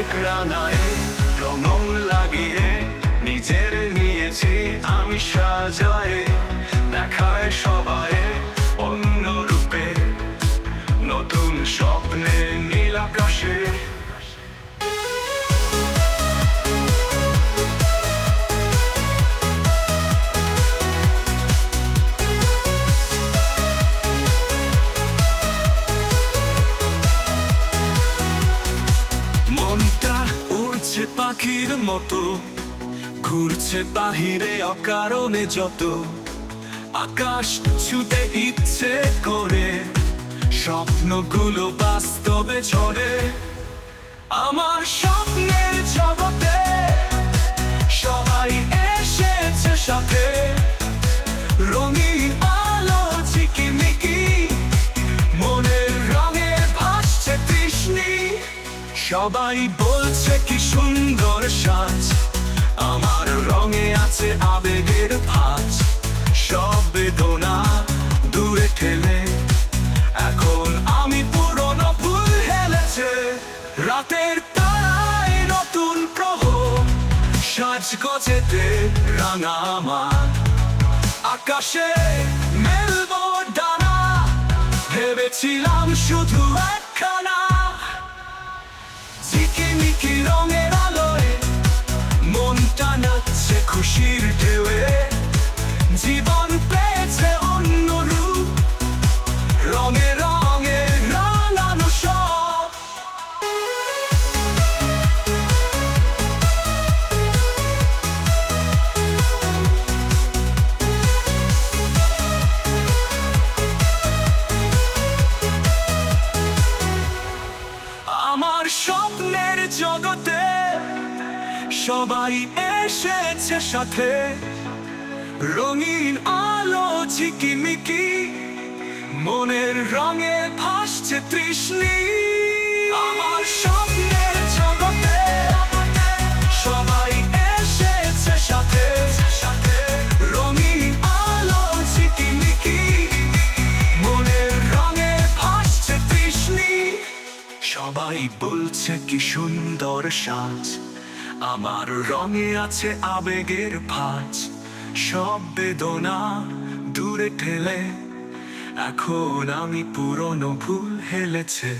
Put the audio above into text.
অনেক রাঙায় রং লাগিয়ে নিজের নিয়েছি আমি সাজায়, দেখায় সবাই অন্য রূপে নতুন স্বপ্নে নীল আকাশে। মনটা উড়ছে পাখির মতো, ঘুরছে বাহিরে অকারণে যত, আকাশ ছুটে ইচ্ছে করে স্বপ্নগুলো বাস্তবে ঝরে। আমার স্বপ্নের জগতে সবাই এসেছে সাথে, রঙিন আলো ঝিকিমিকি মনের রঙে ভাসছে তৃষ্ণি। সবাই বলছে কি সুন্দর সাজ, আমার রঙে আছে আবেগের ভাঁজ। সব বেদনা দূরে ঠেলে এখন আমি পুরনো ভুল হেলেছে। রাতের তারায় নতুন প্রহর সাজগোজেতে রাঙা আমার, আকাশে মেলবো ডানা ভেবেছিলাম শুধু একখানা। ঝিকিমিকি রঙের আলোয় মনটা নাচছে খুশির ঢেউয়ে, জীবন পেয়েছে অন্য রূপ রঙে রঙে রাঙানো সব। আমার স্বপ্নের জগতে সবাই এসেছে সাথে, রঙিন আলো ঝিকিমিকি মনের রঙে ভাসছে তৃষ্ণি। আমার স্বপ্নের জগতে সবাই এসেছে সাথে, রঙিন আলো ঝিকিমিকি মনের রঙে ভাসছে তৃষ্ণি। সবাই বলছে কি সুন্দর সাজ, আমার রঙে আছে আবেগের ভাঁজ। সব বেদনা দূরে ঠেলে এখন আমি পুরনো ভুল হেলেছে।